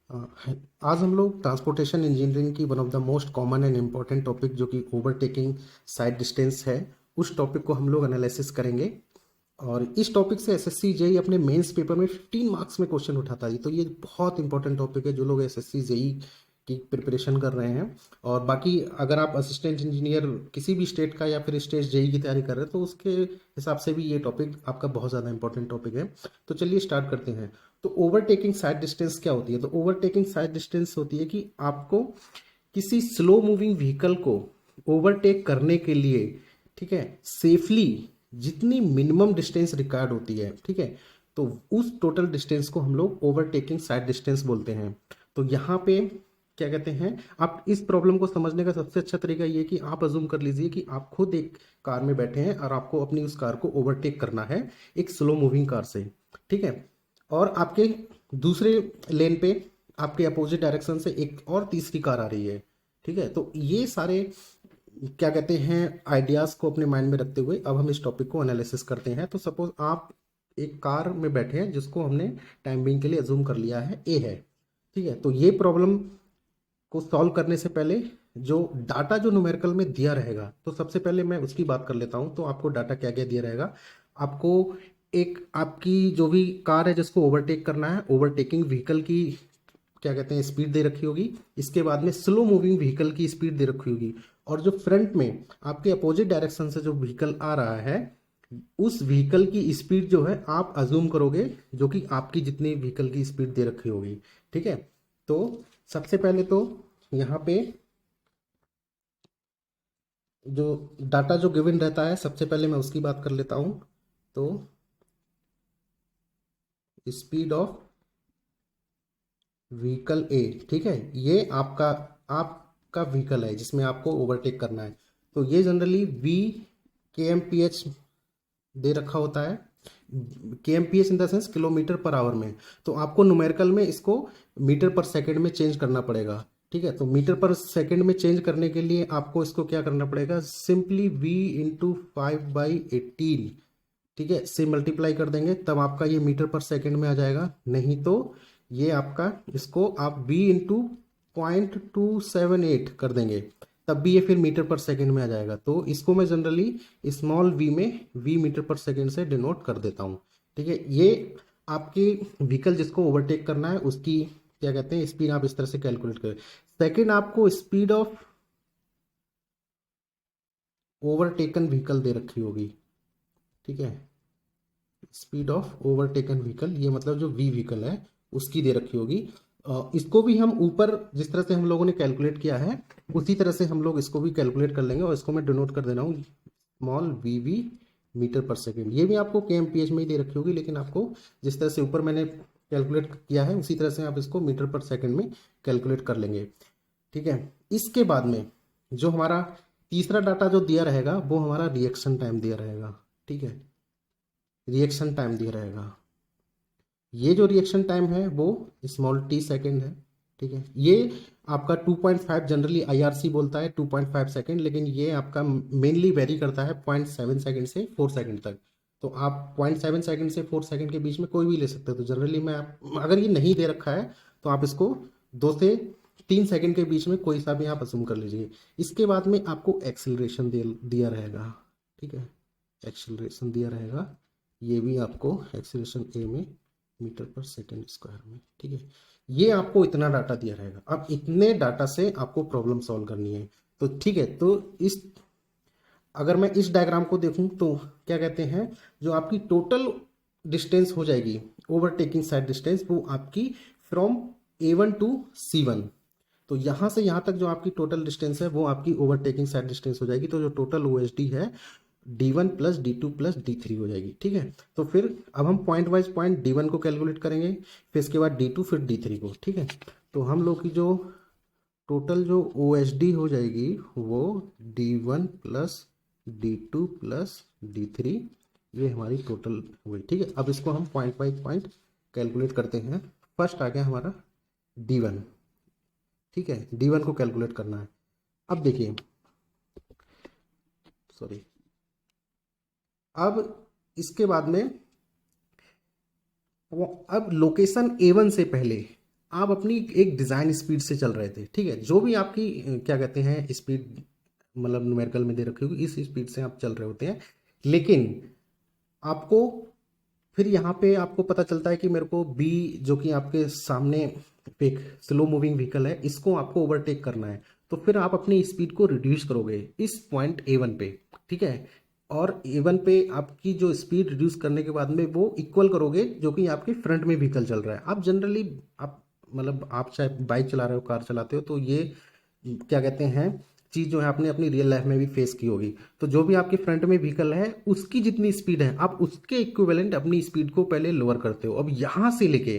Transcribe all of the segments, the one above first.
अ, आज हम लोग ट्रांसपोर्टेशन इंजीनियरिंग की one of the most common and important topic जो कि ओवरटेकिंग साइड डिस्टेंस है, उस टॉपिक को हम लोग एनालिसिस करेंगे। और इस टॉपिक से एसएससी जेई अपने मेंस पेपर में 15 मार्क्स में क्वेश्चन उठाता है। तो ये बहुत इंपॉर्टेंट टॉपिक है जो लोग एसएससी जेई की प्रिपरेशन कर रहे हैं। और बाकी अगर आप असिस्टेंट इंजीनियर किसी भी स्टेट का या फिर स्टेट जेई की तैयारी कर रहे हैं तो उसके हिसाब से भी ये टॉपिक आपका बहुत ज़्यादा इंपॉर्टेंट टॉपिक है। तो चलिए स्टार्ट करते हैं। तो ओवरटेकिंग साइड डिस्टेंस क्या होती है? तो ओवरटेकिंग साइड डिस्टेंस होती है कि आपको किसी स्लो मूविंग व्हीकल को ओवरटेक करने के लिए, ठीक है, सेफली जितनी मिनिमम डिस्टेंस रिक्वायर्ड होती है, ठीक है, तो उस टोटल डिस्टेंस को हम लोग ओवरटेकिंग साइड डिस्टेंस बोलते हैं। तो यहाँ पे क्या कहते हैं, आप इस प्रॉब्लम को समझने का सबसे अच्छा तरीका ये है कि आप अज्यूम कर लीजिए कि आप खुद एक कार में बैठे हैं और आपको अपनी उस कार को ओवरटेक करना है एक स्लो मूविंग कार से, ठीक है। और आपके दूसरे लेन पे आपके अपोजिट डायरेक्शन से एक और तीसरी कार आ रही है, ठीक है। तो ये सारे क्या कहते हैं आइडियाज को अपने माइंड में रखते हुए अब हम इस टॉपिक को एनालिसिस करते हैं। तो सपोज आप एक कार में बैठे हैं जिसको हमने टाइम बिंग के लिए अज्यूम कर लिया है ए है, ठीक है। तो ये प्रॉब्लम को सॉल्व करने से पहले जो डाटा जो न्यूमेरिकल में दिया रहेगा, तो सबसे पहले मैं उसकी बात कर लेता हूं। तो आपको डाटा क्या क्या दिया रहेगा? आपको एक आपकी जो भी कार है जिसको ओवरटेक करना है, ओवरटेकिंग व्हीकल की क्या कहते हैं स्पीड दे रखी होगी। इसके बाद में स्लो मूविंग व्हीकल की स्पीड दे रखी होगी। और जो फ्रंट में आपके अपोजिट डायरेक्शन से जो व्हीकल आ रहा है, उस व्हीकल की स्पीड जो है आप अज्यूम करोगे जो कि आपकी जितनी व्हीकल की स्पीड दे रखी होगी, ठीक है। तो सबसे पहले तो यहाँ पे जो डाटा जो गिवन रहता है सबसे पहले मैं उसकी बात कर लेता हूँ। तो स्पीड ऑफ व्हीकल ए, ठीक है, ये आपका व्हीकल है जिसमें आपको ओवरटेक करना है। तो ये generally V K M P H दे रखा होता है। K M P H in the sense kilometre per hour में। तो आपको न्यूमेरिकल में इसको मीटर पर सेकंड में चेंज करना पड़ेगा, ठीक है। तो मीटर पर सेकंड में चेंज करने के लिए आपको इसको क्या करना पड़ेगा? सिंपली v इंटू 5/18, ठीक है, से मल्टीप्लाई कर देंगे तब आपका ये मीटर पर सेकंड में आ जाएगा। नहीं तो ये आपका इसको आप v इंटू 0.278 कर देंगे तब भी ये फिर मीटर पर सेकंड में आ जाएगा। तो इसको मैं जनरली स्मॉल v में v मीटर पर सेकंड से डिनोट कर देता हूँ, ठीक है। ये आपकी व्हीकल जिसको ओवरटेक करना है उसकी क्या कहते हैं स्पीड आप इस तरह से कैलकुलेट करें। सेकंड आपको स्पीड ऑफ ओवरटेकन व्हीकल दे रखी होगी, ठीक है। स्पीड ऑफ ओवरटेकन व्हीकल ये मतलब जो वी व्हीकल है उसकी दे रखी होगी। इसको भी हम ऊपर जिस तरह से हम लोगों ने कैलकुलेट किया है उसी तरह से हम लोग इसको भी कैलकुलेट कर लेंगे। और इसको मैं डिनोट कर दे रहा हूँ स्मॉल वी वी मीटर पर सेकेंड। ये भी आपको के एम पी एच में ही दे रखी होगी, लेकिन आपको जिस तरह से ऊपर मैंने कैलकुलेट किया है उसी तरह से आप इसको मीटर पर सेकेंड में कैलकुलेट कर लेंगे, ठीक है। इसके बाद में जो हमारा तीसरा डाटा जो दिया रहेगा वो हमारा रिएक्शन टाइम दिया रहेगा, ठीक है। रिएक्शन टाइम दिया रहेगा। ये जो रिएक्शन टाइम है वो स्मॉल टी सेकेंड है, ठीक है। ये आपका 2.5 जनरली आईआरसी बोलता है 2.5 सेकेंड, लेकिन ये आपका मेनली वेरी करता है 0.7 सेकेंड से 4 सेकेंड तक। तो आप 0.7 सेकेंड से 4 सेकेंड के बीच में कोई भी ले सकते हो। तो जनरली मैं अगर ये नहीं दे रखा है तो आप इसको 2 से 3 सेकेंड के बीच में कोई सा भी आप असूम कर लीजिए। इसके बाद में आपको एक्सिलरेशन दिया रहेगा, ठीक है, एक्सिलरेशन दिया रहेगा। ये भी आपको एक्सिलरेशन ए में मीटर पर सेकेंड स्क्वायर में, ठीक है। ये आपको इतना डाटा दिया रहेगा। अब इतने डाटा से आपको प्रॉब्लम सॉल्व करनी है। तो ठीक है, तो इस अगर मैं इस डायग्राम को देखूं तो क्या कहते हैं जो आपकी टोटल डिस्टेंस हो जाएगी ओवरटेकिंग साइड डिस्टेंस वो आपकी फ्रॉम A1 टू C1। तो यहाँ से यहाँ तक जो आपकी टोटल डिस्टेंस है वो आपकी ओवरटेकिंग साइड डिस्टेंस हो जाएगी। तो जो टोटल OSD है D1 plus D2 plus D3 हो जाएगी, ठीक है। तो फिर अब हम पॉइंट वाइज पॉइंट D1 को कैलकुलेट करेंगे, फिर इसके बाद D2 फिर D3 को, ठीक है। तो हम लोग की जो टोटल जो OSD हो जाएगी वो D1 plus D2 plus D3, ये हमारी टोटल हुई, ठीक है। अब इसको हम पॉइंट बाई पॉइंट कैलकुलेट करते हैं। फर्स्ट आ गया हमारा D1, ठीक है, D1 को कैलकुलेट करना है। अब देखिए, सॉरी, अब इसके बाद में अब लोकेशन A1 से पहले आप अपनी एक डिज़ाइन स्पीड से चल रहे थे, ठीक है, जो भी आपकी क्या कहते हैं स्पीड मतलब न्यूमेरिकल में दे रखी होगी इस स्पीड से आप चल रहे होते हैं। लेकिन आपको फिर यहाँ पे आपको पता चलता है कि मेरे को बी जो कि आपके सामने एक स्लो मूविंग व्हीकल है इसको आपको ओवरटेक करना है। तो फिर आप अपनी स्पीड को रिड्यूस करोगे इस पॉइंट A1 पे, ठीक है। और A1 पे आपकी जो स्पीड रिड्यूस करने के बाद में वो इक्वल करोगे जो कि आपके फ्रंट में व्हीकल चल रहा है। आप जनरली आप मतलब आप चाहे बाइक चला रहे हो कार चलाते हो तो ये क्या कहते हैं चीज़ जो है आपने अपनी रियल लाइफ में भी फेस की होगी। तो जो भी आपके फ्रंट में व्हीकल है उसकी जितनी स्पीड है आप उसके इक्विवेलेंट अपनी स्पीड को पहले लोअर करते हो। अब यहाँ से लेके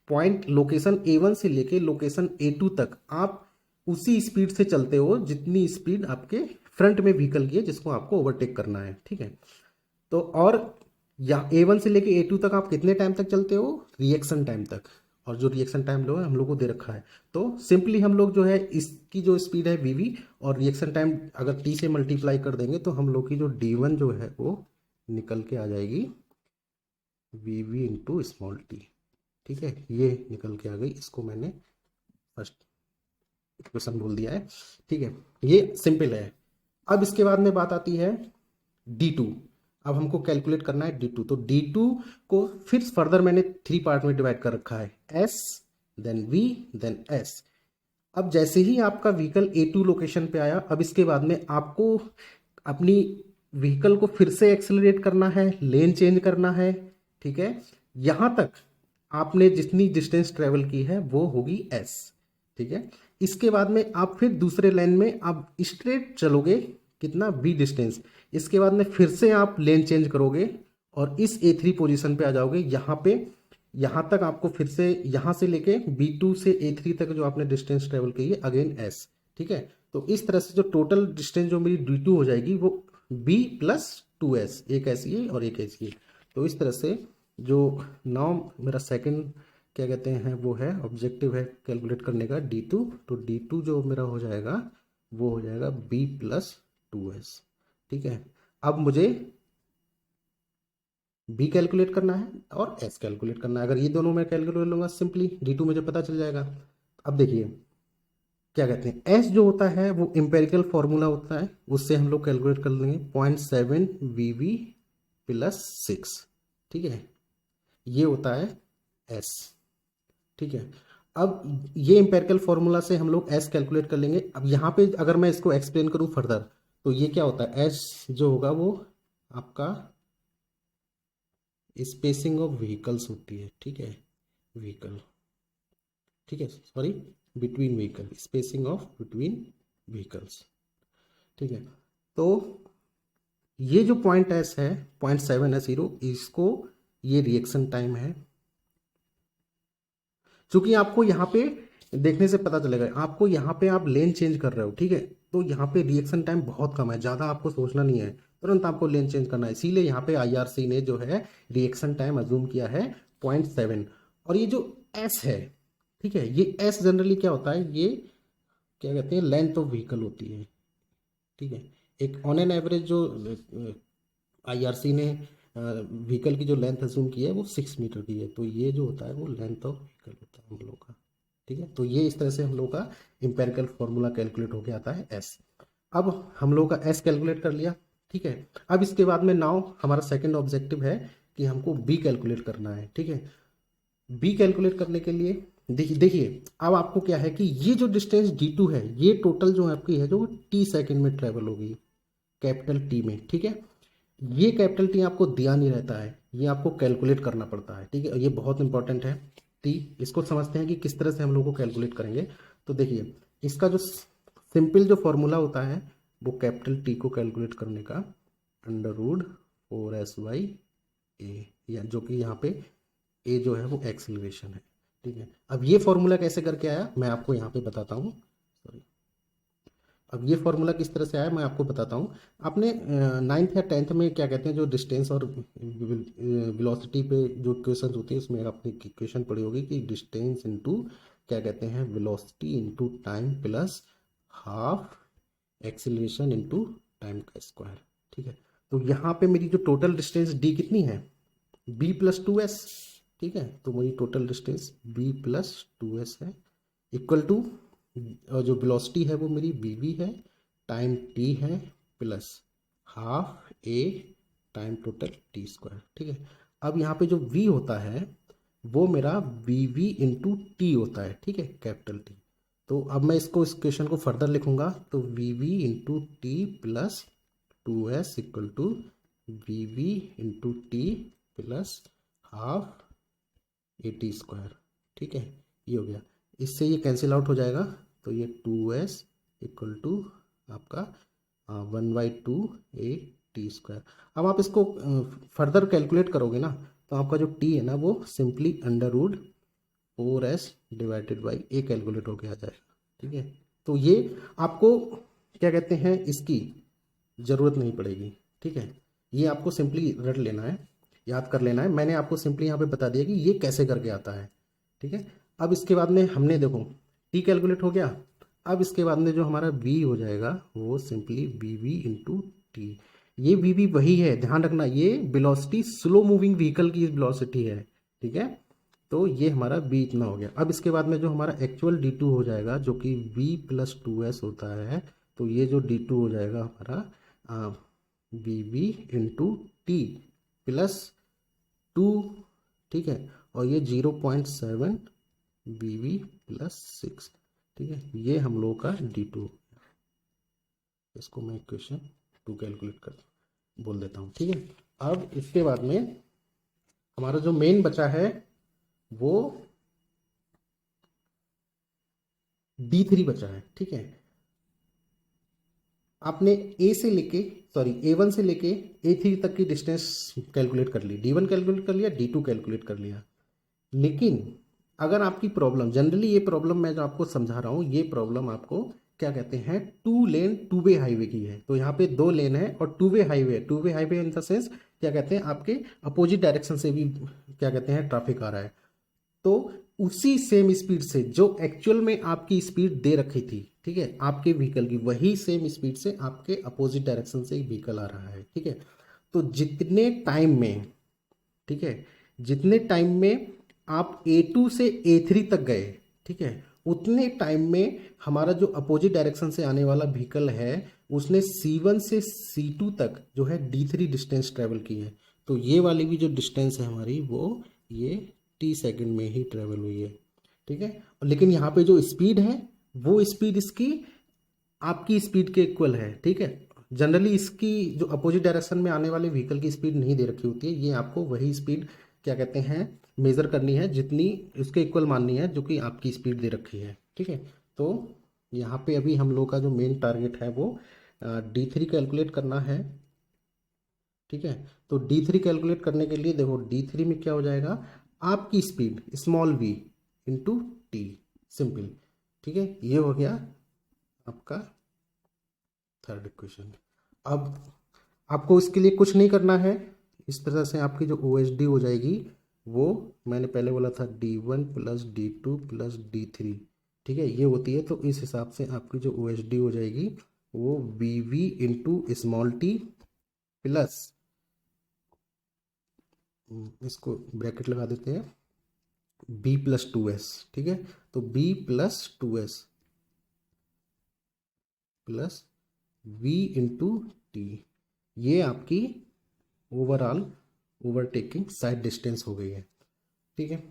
पॉइंट लोकेशन A1 से लेके लोकेशन A2 तक आप उसी स्पीड से चलते हो जितनी स्पीड आपके फ्रंट में व्हीकल की है जिसको आपको ओवरटेक करना है, ठीक है। तो और या A1 से लेके A2 तक आप कितने टाइम तक चलते हो, रिएक्शन टाइम तक। और जो रिएक्शन टाइम लो है हम लोग को दे रखा है। तो सिंपली हम लोग जो है इसकी जो स्पीड है VV और रिएक्शन टाइम अगर T से मल्टीप्लाई कर देंगे तो हम लोग की जो D1 जो है वो निकल के आ जाएगी VV इंटू स्मॉल टी, ठीक है। ये निकल के आ गई, इसको मैंने फर्स्ट इक्वेशन बोल दिया है, ठीक है। ये सिंपल है। अब इसके बाद में बात आती है D2। अब हमको कैलकुलेट करना है D2। तो D2 को फिर फर्दर मैंने 3 पार्ट में डिवाइड कर रखा है, S then V then S। अब जैसे ही आपका व्हीकल A2 लोकेशन पे आया अब इसके बाद में आपको अपनी व्हीकल को फिर से एक्सेलरेट करना है, लेन चेंज करना है, ठीक है। यहां तक आपने जितनी डिस्टेंस ट्रेवल की है वो होगी S, ठीक है। इसके बाद में आप फिर दूसरे लेन में आप स्ट्रेट चलोगे कितना B डिस्टेंस। इसके बाद में फिर से आप लेन चेंज करोगे और इस A3 पोजीशन पे आ जाओगे। यहाँ पे यहाँ तक आपको फिर से यहाँ से लेके B2 से A3 तक जो आपने डिस्टेंस ट्रेवल की है अगेन S, ठीक है। तो इस तरह से जो टोटल डिस्टेंस जो मेरी D2 हो जाएगी वो B प्लस 2S, एक ऐसी है और एक ऐसी है। तो इस तरह से जो नाउ मेरा सेकंड क्या कहते हैं वो है ऑब्जेक्टिव है कैलकुलेट करने का D2। तो D2 जो मेरा हो जाएगा वो हो जाएगा B प्लस 2S, ठीक है। अब मुझे B कैलकुलेट करना है और S कैलकुलेट करना है। अगर ये दोनों मैं कैलकुलेट लूंगा सिंपली D2 मुझे पता चल जाएगा। अब देखिए क्या कहते हैं S जो होता है वो एम्पेरिकल फॉर्मूला होता है, उससे हम लोग कैलकुलेट कर लेंगे 0.7 VV प्लस 6, ठीक है। ये होता है S, ठीक है। अब ये एम्पेरिकल फॉर्मूला से हम लोग S कैलकुलेट कर लेंगे। अब यहाँ पे अगर मैं इसको एक्सप्लेन करूँ फर्दर तो ये क्या होता है S जो होगा वो आपका स्पेसिंग ऑफ व्हीकल्स होती है, ठीक है। व्हीकल, ठीक है, sorry between vehicle, spacing of between vehicles, ठीक है। तो ये जो पॉइंट S है 0.7 है 0, इसको ये रिएक्शन टाइम है। क्योंकि आपको यहाँ पे देखने से पता चलेगा आपको यहाँ पे आप लेन चेंज कर रहे हो, ठीक है। तो यहाँ पे रिएक्शन टाइम बहुत कम है, ज़्यादा आपको सोचना नहीं है, तुरंत आपको लेन चेंज करना है। इसीलिए यहाँ पे IRC ने जो है रिएक्शन टाइम अज्यूम किया है 0.7। और ये जो S है, ठीक है, ये S जनरली क्या होता है, ये क्या कहते हैं लेंथ ऑफ व्हीकल होती है, ठीक है। एक ऑन एन एवरेज जो IRC ने व्हीकल की जो लेंथ अज्यूम की है वो 6 मीटर की है। तो ये जो होता है वो लेंथ ऑफ व्हीकल होता है हम लोग का, ठीक है। तो ये इस तरह से हम लोग का इंपेरिकल फॉर्मूला कैलकुलेट होके आता है S। अब हम लोग का S कैलकुलेट कर लिया, ठीक है। अब इसके बाद में नाउ हमारा सेकंड ऑब्जेक्टिव है कि हमको B कैलकुलेट करना है, ठीक है। B कैलकुलेट करने के लिए देखिए देखिए अब आपको क्या है कि ये जो डिस्टेंस D2 है ये टोटल जो आपकी है जो T सेकंड में ट्रेवल होगी कैपिटल T में, ठीक है। ये कैपिटल T आपको दिया नहीं रहता है, ये आपको कैलकुलेट करना पड़ता है, ठीक है। ये बहुत इंपॉर्टेंट है T। इसको समझते हैं कि किस तरह से हम लोग को कैलकुलेट करेंगे। तो देखिए इसका जो सिंपल जो फॉर्मूला होता है वो कैपिटल T को कैलकुलेट करने का √4SY A, या जो कि यहाँ पे A जो है वो एक्सीलरेशन है, ठीक है। अब ये फॉर्मूला कैसे करके आया मैं आपको यहाँ पे बताता हूँ, सॉरी। अब ये फॉर्मूला किस तरह से आया मैं आपको बताता हूँ। आपने 9th या 10th में क्या कहते हैं जो डिस्टेंस और वेलोसिटी पे जो इक्वेशन होती है उसमें आपने इक्वेशन पढ़ी होगी कि डिस्टेंस इनटू क्या कहते हैं velocity into time plus half acceleration into time का स्क्वायर, ठीक है। तो यहाँ पे मेरी जो टोटल डिस्टेंस D कितनी है B प्लस 2S, ठीक है। तो मेरी total distance b plus 2s है, इक्वल टू जो वेलोसिटी है वो मेरी vv है, टाइम t है, plus half a time total t square. ठीक है। अब यहाँ पे जो v होता है वो मेरा vv इंटू टी होता है, ठीक है, कैपिटल टी। तो अब मैं इसको इस क्वेश्चन को फर्दर लिखूंगा, तो vv into T plus 2s equal to vv into T plus half A T square. ठीक है, ये हो गया। इससे ये कैंसिल आउट हो जाएगा, तो ये 2s इक्वल टू आपका 1/2 ए टी स्क्वायर। अब आप इसको फर्दर कैलकुलेट करोगे ना, तो आपका जो t है ना वो simply under root 4s divided by A calculate होके आ जाएगा। ठीक है, तो ये आपको क्या कहते हैं, इसकी ज़रूरत नहीं पड़ेगी। ठीक है, ये आपको सिंपली रट लेना है, याद कर लेना है। मैंने आपको सिंपली यहाँ पे बता दिया कि ये कैसे करके आता है। ठीक है, अब इसके बाद में हमने देखो टी कैलकुलेट हो गया। अब इसके बाद में जो हमारा v हो जाएगा वो simply V V into T. ये वी वी वही है, ध्यान रखना, ये वेलोसिटी स्लो मूविंग व्हीकल की वेलोसिटी है। ठीक है, तो ये हमारा v इतना हो गया। अब इसके बाद में जो हमारा एक्चुअल d2 हो जाएगा जो कि v प्लस 2s होता है, तो ये जो d2 हो जाएगा हमारा V V into T plus 2। ठीक है, और ये 0.7 वी वी प्लस 6। ठीक है, ये हम लोग का d2। इसको मैं इक्वेशन 2 कैलकुलेट कर बोल देता हूँ। ठीक है, अब इसके बाद में हमारा जो मेन बचा है वो d3 बचा है। ठीक है, आपने ए से लेके A1 से लेके A3 तक की डिस्टेंस कैलकुलेट कर ली, D1 कैलकुलेट कर लिया, D2 कैलकुलेट कर लिया। लेकिन अगर आपकी प्रॉब्लम, जनरली ये प्रॉब्लम मैं जो आपको समझा रहा हूँ, ये प्रॉब्लम आपको क्या कहते हैं, 2 लेन 2 वे हाईवे की है। तो यहाँ पे 2 लेन है और 2 way highway, 2 way highway in the sense क्या कहते हैं, आपके अपोजिट डायरेक्शन से भी क्या कहते हैं ट्रैफिक आ रहा है। तो उसी सेम स्पीड से जो एक्चुअल में आपकी स्पीड दे रखी थी, ठीक है, आपके व्हीकल की, वही सेम स्पीड से आपके अपोजिट डायरेक्शन से व्हीकल आ रहा है। ठीक है, तो जितने टाइम में, ठीक है, जितने टाइम में आप A2 से A3 तक गए, ठीक है, उतने टाइम में हमारा जो अपोजिट डायरेक्शन से आने वाला व्हीकल है उसने C1 से C2 तक जो है D3 डिस्टेंस ट्रेवल की है। तो ये वाली भी जो डिस्टेंस है हमारी वो ये t सेकंड में ही ट्रेवल हुई है। ठीक है, लेकिन यहाँ पे जो स्पीड है वो स्पीड इसकी आपकी स्पीड के इक्वल है। ठीक है, जनरली इसकी जो अपोजिट डायरेक्शन में आने वाले व्हीकल की स्पीड नहीं दे रखी होती है, ये आपको वही स्पीड क्या कहते हैं मेजर करनी है जितनी उसके इक्वल माननी है जो कि आपकी स्पीड दे रखी है। ठीक है, तो यहाँ पे अभी हम लोग का जो मेन टारगेट है वो D3 कैलकुलेट करना है। ठीक है, तो D3 कैलकुलेट करने के लिए देखो D3 में क्या हो जाएगा, आपकी speed small v into T, simple. ठीक है, ये हो गया आपका थर्ड इक्वेशन। अब आपको इसके लिए कुछ नहीं करना है, इस तरह से आपकी जो OHD हो जाएगी वो मैंने पहले बोला था D1 plus D2 plus D3। ठीक है, ये होती है, तो इस हिसाब से आपकी जो OHD हो जाएगी वो VV into small T plus, इसको ब्रैकेट लगा देते हैं, b प्लस 2s। ठीक है, तो b plus 2s plus v into T, ये आपकी ओवरऑल ओवरटेकिंग साइड डिस्टेंस हो गई है। ठीक है,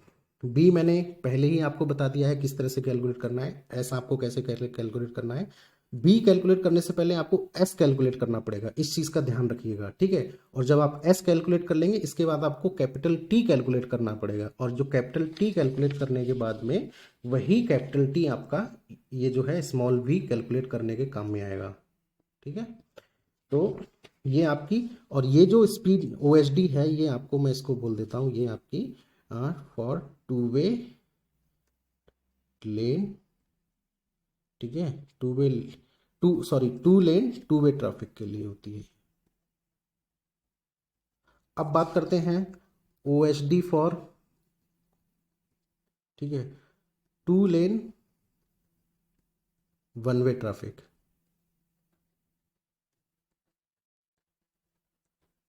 b मैंने पहले ही आपको बता दिया है किस तरह से कैलकुलेट करना है, ऐसा आपको कैसे कैलकुलेट करना है। b कैलकुलेट करने से पहले आपको s कैलकुलेट करना पड़ेगा, इस चीज़ का ध्यान रखिएगा। ठीक है, और जब आप s कैलकुलेट कर लेंगे इसके बाद आपको कैपिटल T कैलकुलेट करना पड़ेगा, और जो कैपिटल T कैलकुलेट करने के बाद में वही कैपिटल T आपका ये जो है स्मॉल v कैलकुलेट करने के काम में आएगा। ठीक है, तो ये आपकी, और ये जो स्पीड OHD है ये आपको मैं इसको बोल देता हूँ, ये आपकी फॉर 2 वे लेन, ठीक है, 2 लेन 2 वे ट्रैफिक के लिए होती है। अब बात करते हैं OHD फॉर, ठीक है, 2 लेन 1 वे ट्रैफिक।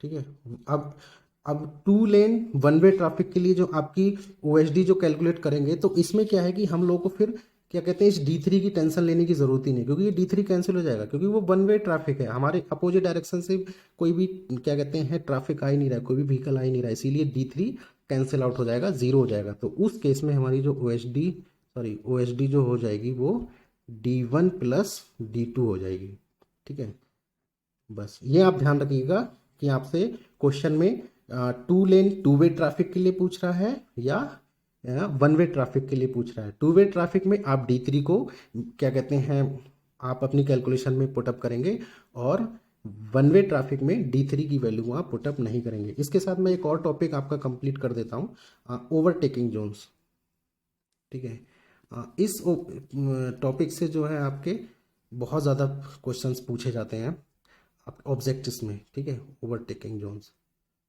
ठीक है, अब अब 2 लेन वन वे ट्रैफिक के लिए जो आपकी OSD जो कैलकुलेट करेंगे, तो इसमें क्या है कि हम लोगों को फिर क्या कहते हैं इस D3 की टेंशन लेने की ज़रूरत ही नहीं, क्योंकि ये D3 कैंसिल हो जाएगा, क्योंकि वो वन वे ट्रैफिक है, हमारे अपोजिट डायरेक्शन से कोई भी क्या कहते हैं ट्रैफिक आ ही नहीं रहा है, कोई भी व्हीकल आ ही नहीं रहा है, इसीलिए D3 कैंसिल आउट हो जाएगा, ज़ीरो हो जाएगा। तो उस केस में हमारी जो OSD जो हो जाएगी वो D1 प्लस D2 हो जाएगी। ठीक है, बस ये आप ध्यान रखिएगा कि आपसे क्वेश्चन में 2 लेन 2 वे ट्रैफिक के लिए पूछ रहा है या वन वे ट्रैफिक के लिए पूछ रहा है। 2 वे ट्रैफिक में आप D3 को क्या कहते हैं आप अपनी कैलकुलेशन में पुटअप करेंगे, और वन वे ट्रैफिक में D3 की वैल्यू आप पुटअप नहीं करेंगे। इसके साथ मैं एक और टॉपिक आपका कंप्लीट कर देता हूँ, ओवरटेकिंग जोन्स। ठीक है, इस टॉपिक से जो है आपके बहुत ज़्यादा क्वेश्चंस पूछे जाते हैं आप ऑब्जेक्टिव्स में। ठीक है, ओवरटेकिंग जोन्स,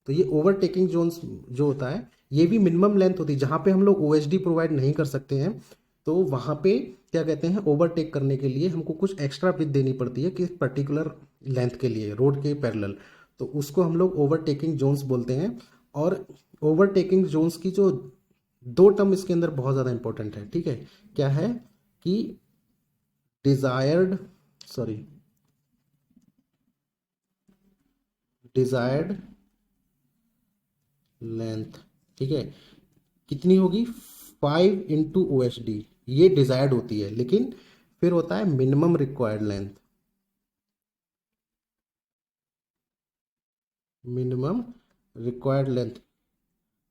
तो ये ओवरटेकिंग जोन्स जो होता है ये भी मिनिमम लेंथ होती है, जहाँ पे हम लोग OSD प्रोवाइड नहीं कर सकते हैं, तो वहाँ पे क्या कहते हैं ओवरटेक करने के लिए हमको कुछ एक्स्ट्रा विड्थ देनी पड़ती है कि पर्टिकुलर लेंथ के लिए रोड के पैरेलल, तो उसको हम लोग ओवरटेकिंग जोन्स बोलते हैं। और ओवरटेकिंग जोन्स की जो 2 टर्म इसके अंदर बहुत ज़्यादा इंपॉर्टेंट है। ठीक है, क्या है कि डिजायर्ड लेंथ, ठीक है, कितनी होगी 5 इंटू OSD, ये डिजायर्ड होती है, लेकिन फिर होता है मिनिमम रिक्वायर्ड लेंथ,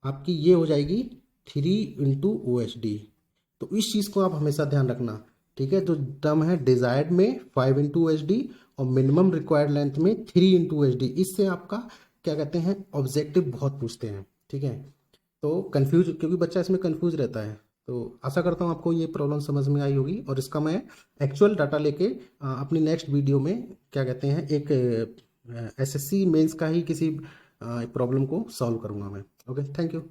आपकी ये हो जाएगी 3 इंटू OSD। तो इस चीज़ को आप हमेशा ध्यान रखना। ठीक है, जो टर्म है डिजायर्ड में 5 इंटू OSD और मिनिमम रिक्वायर्ड लेंथ में 3 इंटू OSD, इससे आपका क्या कहते हैं ऑब्जेक्टिव बहुत पूछते हैं। ठीक है, तो कंफ्यूज, क्योंकि बच्चा इसमें कंफ्यूज रहता है, तो आशा करता हूँ आपको ये प्रॉब्लम समझ में आई होगी, और इसका मैं एक्चुअल डाटा लेके अपनी नेक्स्ट वीडियो में क्या कहते हैं एक SSC मेंस का ही किसी प्रॉब्लम को सॉल्व करूँगा मैं। Okay, thank you.